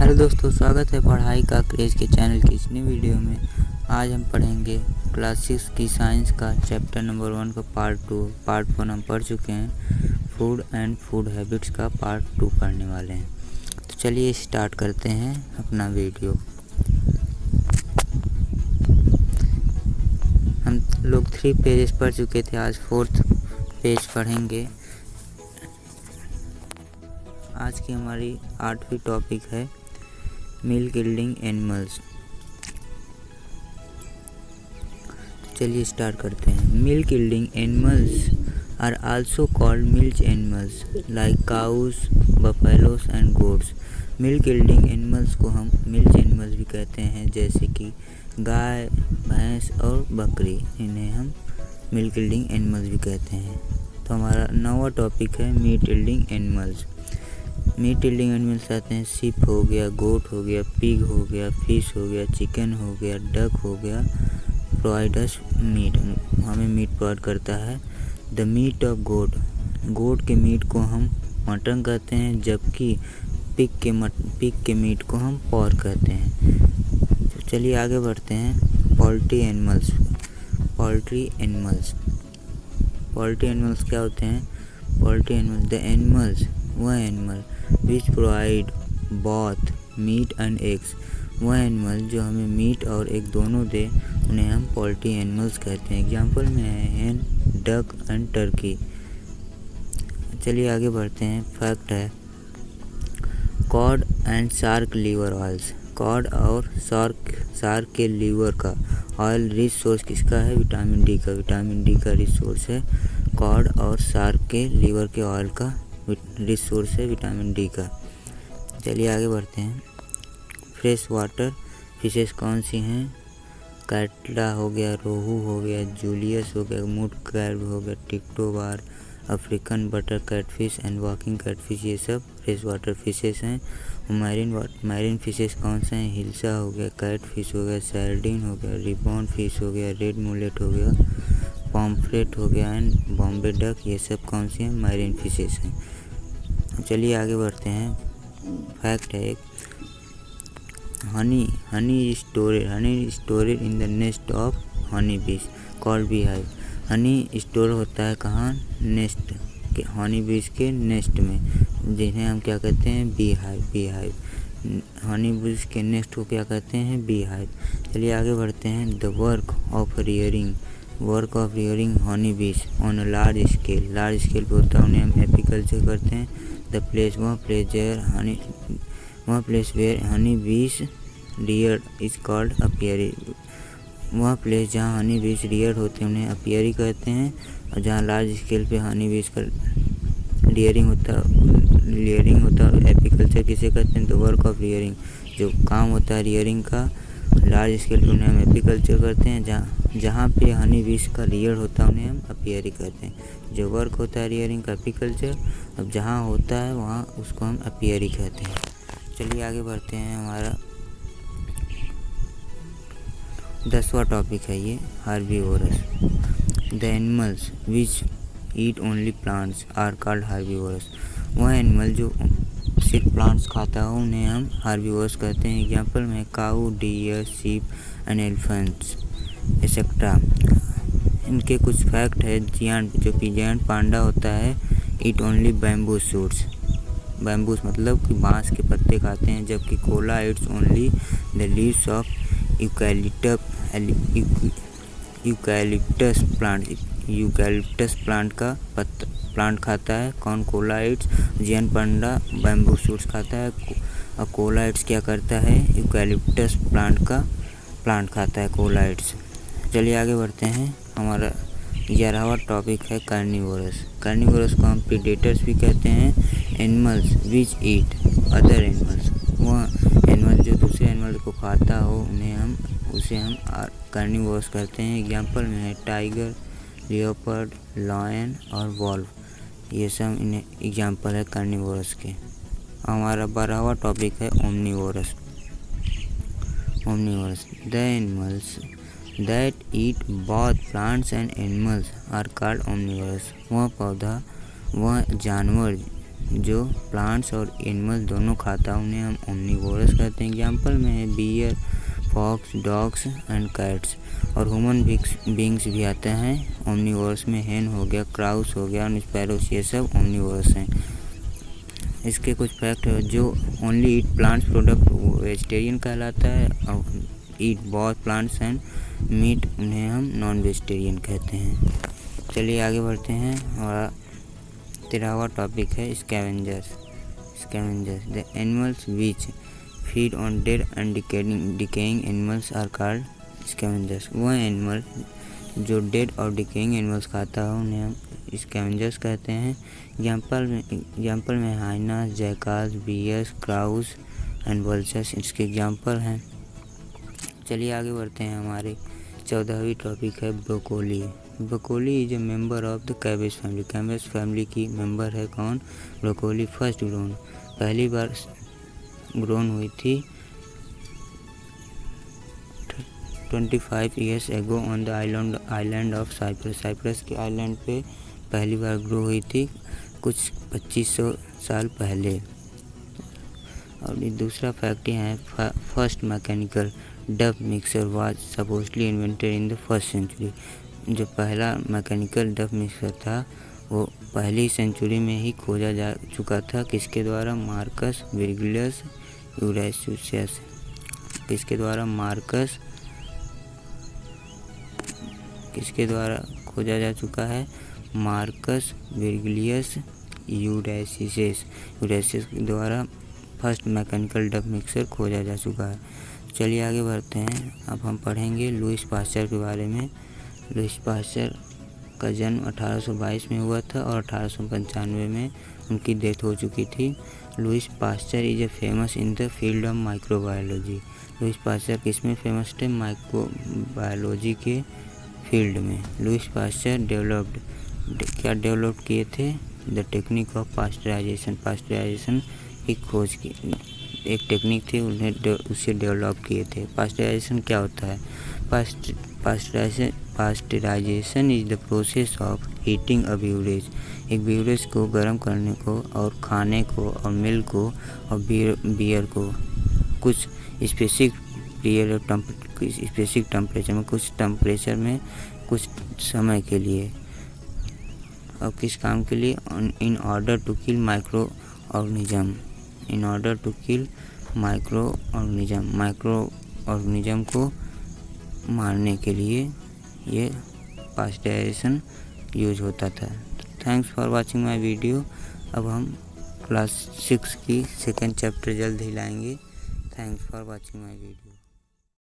Hello दोस्तों, स्वागत है पढ़ाई का क्रेज के चैनल की इस नई वीडियो में। आज हम पढ़ेंगे क्लास 6 की साइंस का चैप्टर नंबर 1 का पार्ट 2। पार्ट 1 हम पढ़ चुके हैं। फूड एंड फूड हैबिट्स का पार्ट 2 पढ़ने वाले हैं। तो चलिए स्टार्ट करते हैं अपना वीडियो। हम लोग 3 पेजेस पढ़ चुके थे, आज 4th पेज पढ़ेंगे। आज की हमारी 8वीं टॉपिक है मिल्क यील्डिंग एनिमल्स। चलिए स्टार्ट करते हैं। Milk yielding animals are also called milk animals like cows, buffaloes and goats. Milk yielding animals को हम मिल्क एनिमल्स भी कहते हैं, जैसे कि गाय, भैंस और बकरी। इन्हें हम मिल्क यील्डिंग एनिमल्स भी कहते हैं। तो हमारा 9वां टॉपिक है meat yielding animals. Meat yielding animals आते हैं शिप हो गया, गोट हो गया, पिग हो गया, फिश हो गया, चिकन हो गया, डक हो गया। प्रोवाइडस मीट, हमें मीट प्रोवाइड करता है। द मीट ऑफ गोट, गोट के मीट को हम मटन कहते हैं, जबकि पिग के मीट को हम पॉर्क कहते हैं। तो चलिए आगे बढ़ते हैं। Poultry animals. पोल्ट्री एनिमल्स क्या होते हैं? पोल्ट्री एनिमल्स द एनिमल्स, वह animal which provide both meat and eggs, वह एनिमल जो हमें मीट और एग दोनों दे, उन्हें हम पोल्ट्री एनिमल्स कहते हैं। एग्जाम्पल में है हैन, डक एंड टर्की। चलिए आगे बढ़ते हैं। फैक्ट है cod and shark liver oils. Cod और शार्क के लीवर का ऑयल रिच सोर्स किसका है? विटामिन डी का। विटामिन डी का रिच सोर्स है कॉड और शार्क के लीवर के ऑयल का रिच सोर्स है विटामिन डी का। चलिए आगे बढ़ते हैं। फ्रेश वाटर फिशेस कौन सी हैं? कैटला हो गया, रोहू हो गया, जूलियस हो गया, मूड क्रैब हो गया, टिक्टोबार, African butter catfish and walking catfish, ये सब फ्रेश वाटर फिशेस हैं। मैरीन फिशेस कौन से हैं? हिल्सा हो गया, कैट फिश हो गया, सार्डिन हो गया, रिबॉन फिश हो गया, रेड मुलेट हो गया, पॉम्फ्रेट हो गया एंड बॉम्बे डक, ये सब कौन सी हैं? मैरीन फिशेस हैं। चलिए आगे बढ़ते हैं। फैक्ट है एक honey stored in the nest of honey bees called beehive. Honey store होता है कहाँ? नेस्ट के, हनी बीज के नेस्ट में, जिन्हें हम क्या कहते हैं? Bee hive. हनी बीज के नेस्ट को क्या कहते हैं? Bee hive. चलिए आगे बढ़ते हैं। The work of rearing Honey बीज ऑन अ लार्ज स्केल पे होता है, उन्हें हम एपीकल्चर करते हैं। द प्लेस, वह प्लेस वेयर हनी बीज रियर्ड इज कॉल्ड अपियरी। वह प्लेस जहाँ हनी बीज रियर्ड होते हैं उन्हें अपियरी कहते हैं, और जहाँ लार्ज स्केल पे हनी बीज का रियरिंग होता है एपीकल्चर किसे कहते हैं? द वर्क ऑफ रियरिंग, जो काम होता है रियरिंग का लार्ज स्केल पे उन्हें हम एपीकल्चर करते हैं। जहाँ पे हनी बीज का रियर होता है उन्हें हम अपियरी कहते हैं। जो वर्क होता है रियरिंग का एपीकल्चर, अब जहाँ होता है वहाँ उसको हम अपियरी कहते हैं। चलिए आगे बढ़ते हैं। हमारा 10वां टॉपिक है ये herbivores. The animals which eat only plants are called herbivores. वह एनिमल जो सिर्फ प्लांट्स खाता है उन्हें हम हार्बीवोरस कहते हैं। एग्जाम्पल में cow, deer, sheep and elephants etcetera. इनके कुछ फैक्ट है। जो कि जायंट पांडा होता है eat only bamboo shoots. Bamboos मतलब कि बांस के पत्ते खाते हैं, जबकि Cola Yeats only the leaves of eucalyptus plant का प्लांट खाता है। कौन? Cola Yeats. जायंट पांडा बैम्बू शूट्स खाता है, और कोला ईट्स क्या करता है? यूकैलिप्टस प्लांट का प्लांट खाता है कोला ईट्स। चलिए आगे बढ़ते हैं। हमारा 11वां टॉपिक है कार्निवोरस। कार्निवोरस को हम प्रीडेटर्स भी कहते हैं। Animals which eat other animals, वह एनिमल जो दूसरे एनिमल को खाता हो उसे हम कार्निवोरस कहते हैं। एग्जाम्पल में है टाइगर, लियोपर्ड, लायन और वॉल्व, ये सब इन्हें एग्जाम्पल है कार्निवोरस के। हमारा 12वां टॉपिक है omnivorous. The animals that eat both plants and animals are called omnivorous। वह जानवर जो प्लांट्स और एनिमल दोनों खाता है उन्हें हम ओमनिवोरस कहते हैं। एग्जाम्पल में है bear, fox, dogs and cats. और ह्यूमन बींग्स भी आते हैं ओमनिवोरस में। हेन हो गया, क्राउस हो गया और स्पैरोस, ये सब ओमनिवोरस हैं। इसके कुछ फैक्ट है, जो only eat plants product vegetarian कहलाता है, और eat both plants and meat उन्हें हम नॉन वेजिटेरियन कहते हैं। चलिए आगे बढ़ते हैं। हमारा 13वां टॉपिक है scavengers. The animals which feed on dead and decaying animals are called scavengers. वह एनिमल जो डेड और डिकेइंग एनिमल्स खाता है उन्हें हम स्कैवेंजर्स कहते हैं। एग्जाम्पल में hyenas, jackals, bears, crows and vultures इसके एग्जाम्पल हैं। चलिए आगे बढ़ते हैं। हमारे 14वीं टॉपिक है broccoli. Broccoli is a member of the cabbage family. Cabbage family की मेंबर है कौन? ब्रोकोली। फर्स्ट ग्रोन, पहली बार ग्रोन हुई थी 25 years ago on the island of Cyprus. Cyprus के आइलैंड पे पहली बार ग्रो हुई थी कुछ 2500 साल पहले। और ये दूसरा फैक्ट है, first mechanical dough mixer was supposedly invented in the first century. जो पहला मैकेनिकल डब मिक्सर था वो पहली सेंचुरी में ही खोजा जा चुका था। किसके द्वारा? मार्कस विर्गिलियस यूरेशियस। किसके द्वारा खोजा जा चुका है? मार्कस विर्गिलियस यूरेशियस के द्वारा फर्स्ट मैकेनिकल डब मिक्सर खोजा जा चुका है। चलिए आगे बढ़ते हैं। अब हम पढ़ेंगे लुईस पास्चर के बारे में। लुईस पास्चर का जन्म 1822 में हुआ था और 1895 में उनकी डेथ हो चुकी थी। Lewis pasture is a famous in the field of microbiology. Lewis pasture किस में फेमस थे? माइक्रोबायोलॉजी के फील्ड में। लुईस पास्चर क्या डेवलप किए थे? The technique of pasteurisation. Pasteurisation की खोज की एक टेक्निक थी, उन्हें उसे डेवलप किए थे। पास्चराइजेशन क्या होता है? Pasteurisation is the process of heating a beverage. एक बेवरेज को गर्म करने को और खाने को और मिल्क को और बियर को कुछ स्पेसिफिक टेम्परेचर में, कुछ टेम्परेचर में कुछ समय के लिए, और किस काम के लिए? In order to kill microorganism को मारने के लिए ये पास्चराइजेशन यूज होता था। Thanks for watching my video. अब हम क्लास 6 की सेकंड चैप्टर जल्द ही लाएंगे। Thanks for watching my video.